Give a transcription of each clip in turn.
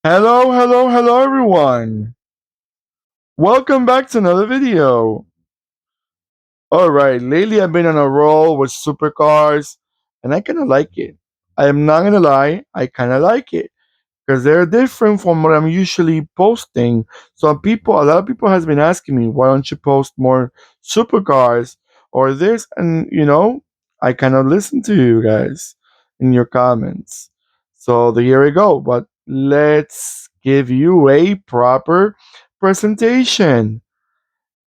Hello, hello, hello everyone. Welcome back to another video. Alright, lately I've been on a roll with supercars and I kinda like it. I am not gonna lie, I kinda like it. Because they're different from what I'm usually posting. A lot of people has been asking me, why don't you post more supercars or this? And I kind of listen to you guys in your comments. So here we go. But let's give you a proper presentation.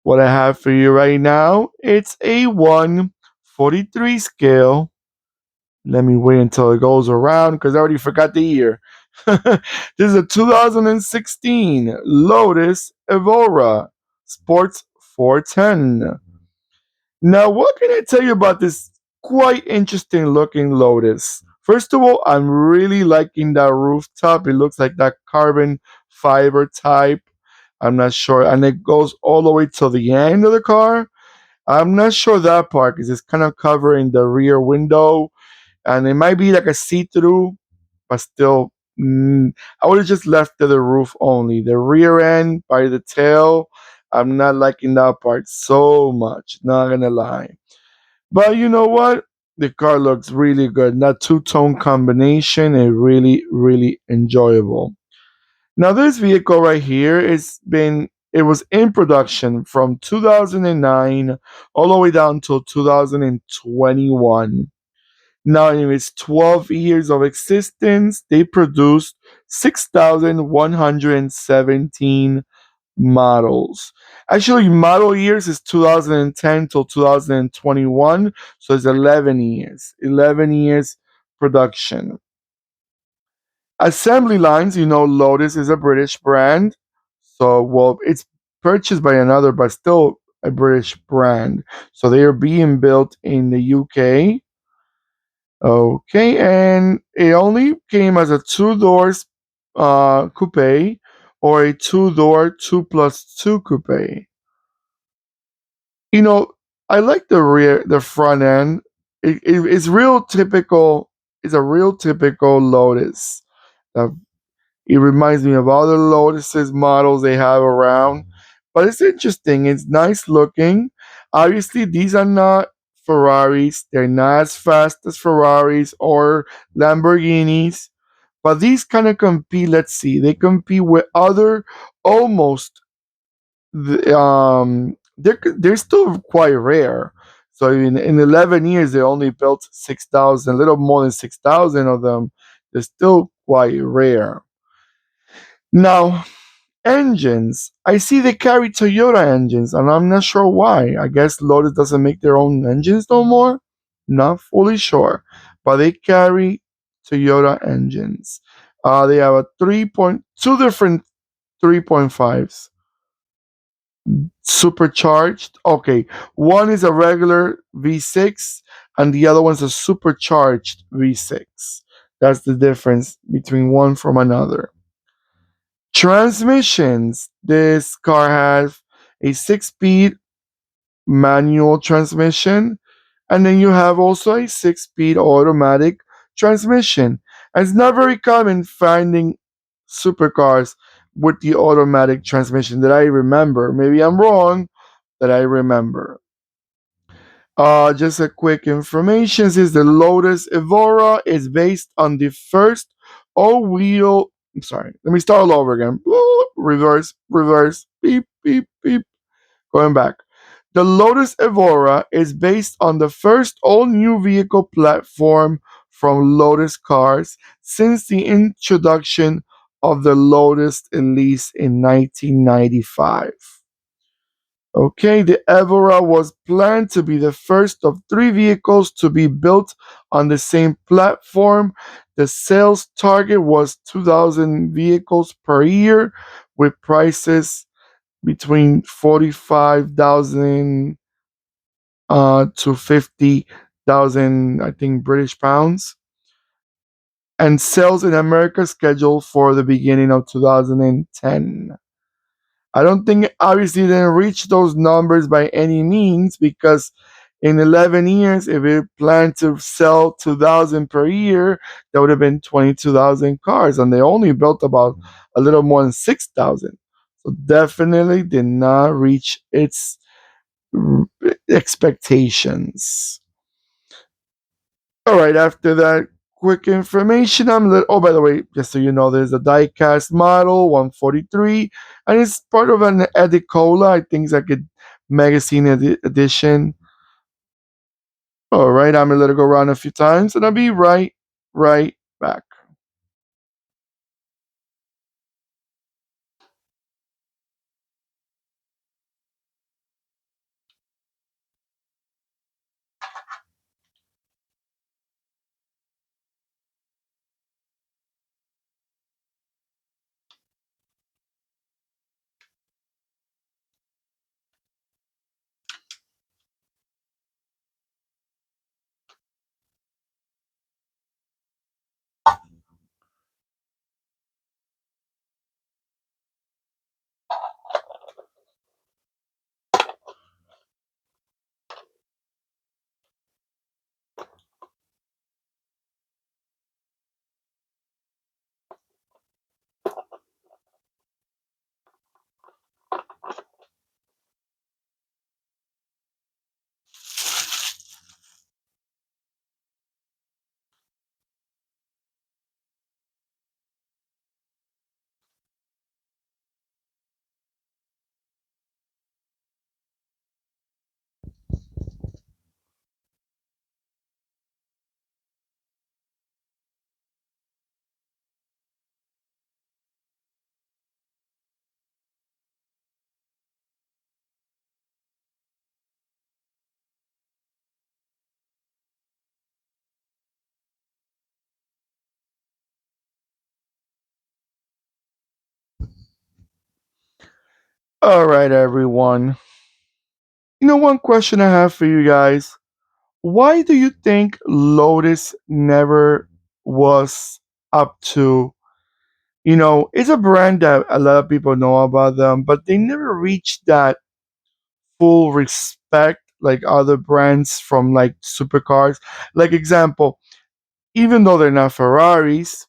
What I have for you right now, it's a 143 scale. Let me wait until it goes around because I already forgot the year. This is a 2016 Lotus Evora Sports 410. Now, what can I tell you about this quite interesting looking Lotus? First of all, I'm really liking that rooftop. It looks like that carbon fiber type. I'm not sure. And it goes all the way to the end of the car. I'm not sure that part because it's kind of covering the rear window and it might be like a see-through, but still, I would have just left the roof only. The rear end by the tail, I'm not liking that part so much. Not gonna lie, but you know what? The car looks really good. That two-tone combination is really, really enjoyable. Now, this vehicle right here it was in production from 2009 all the way down till 2021. Now, in its 12 years of existence, they produced 6,117 models. Actually, model years is 2010 till 2021, so it's 11 years. 11 years production. Assembly lines, Lotus is a British brand. So, well, it's purchased by another, but still a British brand. So they are being built in the UK. Okay, and it only came as a two-doors coupe or a two-door 2+2 coupe. You know, I like the front end. It's real typical. It's a real typical Lotus. Uh, it reminds me of other Lotuses models they have around, but it's interesting. It's nice looking. Obviously, these are not Ferraris. They're not as fast as Ferraris or Lamborghinis, but these kind of compete. Let's see, they compete with other almost. They're still quite rare. So in 11 years, they only built 6,000, a little more than 6,000 of them. They're still quite rare. Now, engines. I see they carry Toyota engines, and I'm not sure why. I guess Lotus doesn't make their own engines no more. Not fully sure, but they carry Toyota engines. They have a 3.2 different 3.5s supercharged. Okay, one is a regular V6, and the other one's a supercharged V6. That's the difference between one from another. Transmissions. This car has a 6-speed manual transmission, and then you have also a 6-speed automatic transmission. And it's not very common finding supercars with the automatic transmission that I remember. Maybe I'm wrong, that I remember. Just a quick information is the Lotus Evora is based on the first all-wheel. I'm sorry. Let me start all over again. Reverse, reverse, beep, beep, beep. Going back. The Lotus Evora is based on the first all-new vehicle platform from Lotus Cars since the introduction of the Lotus Elise in 1995. Okay, the Evora was planned to be the first of three vehicles to be built on the same platform. The sales target was 2,000 vehicles per year, with prices between 45,000 to 50,000, I think, British pounds. And sales in America scheduled for the beginning of 2010. I don't think obviously they didn't reach those numbers by any means because In 11 years, if it planned to sell 2,000 per year, that would have been 22,000 cars, and they only built about a little more than 6,000. So definitely did not reach its expectations. All right, after that quick information, oh, by the way, just so you know, there's a diecast model 143, and it's part of an Edicola. I think it's like a magazine edition. All right, I'm gonna let it go around a few times, and I'll be right back. All right, everyone. One question I have for you guys: why do you think Lotus never was up to? It's a brand that a lot of people know about them, but they never reached that full respect like other brands from like supercars. Like example, even though they're not Ferraris,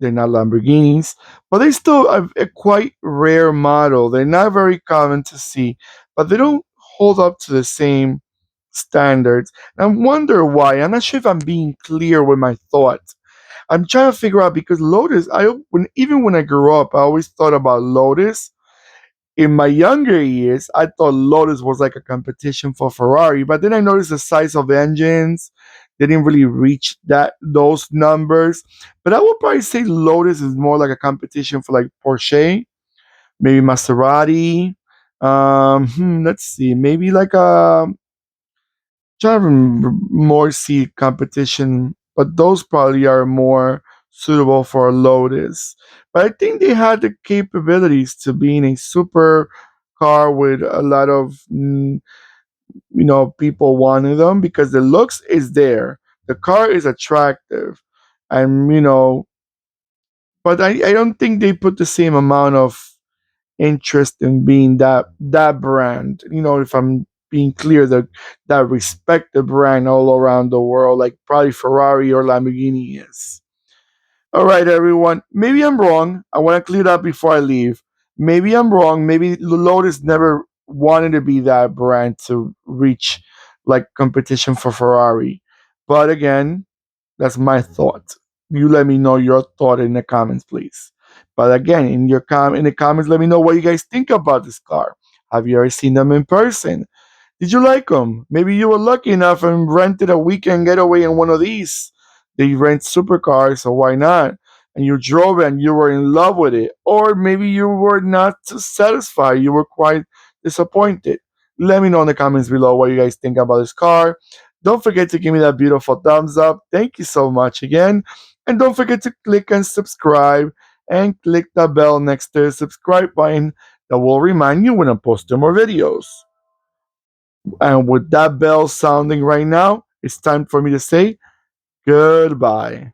they're not Lamborghinis, but they still are a quite rare model. They're not very common to see, but they don't hold up to the same standards. And I wonder why. I'm not sure if I'm being clear with my thoughts. I'm trying to figure out because Lotus, even when I grew up, I always thought about Lotus. In my younger years, I thought Lotus was like a competition for Ferrari, but then I noticed the size of engines. They didn't really reach those numbers. But I would probably say Lotus is more like a competition for like Porsche, maybe Maserati. Let's see, maybe like a trying to more see competition, but those probably are more suitable for Lotus. But I think they had the capabilities to be in a super car with a lot of people wanting them because the looks is there, the car is attractive, and but I don't think they put the same amount of interest in being that brand. If I'm being clear, that respect the brand all around the world, like probably Ferrari or Lamborghini is. All right, everyone. Maybe I'm wrong. I want to clear that before I leave. Maybe I'm wrong. Maybe Lotus never wanted to be that brand to reach like competition for Ferrari. But again, that's my thought. You let me know your thought in the comments, please. But again, in the comments, let me know what you guys think about this car. Have you ever seen them in person? Did you like them? Maybe you were lucky enough and rented a weekend getaway in one of these. They rent supercars, so why not? And you drove it and you were in love with it. Or maybe you were not satisfied. You were quite disappointed. Let me know in the comments below what you guys think about this car. Don't forget to give me that beautiful thumbs up. Thank you so much again. And don't forget to click and subscribe and click the bell next to the subscribe button that will remind you when I post more videos. And with that bell sounding right now, it's time for me to say goodbye.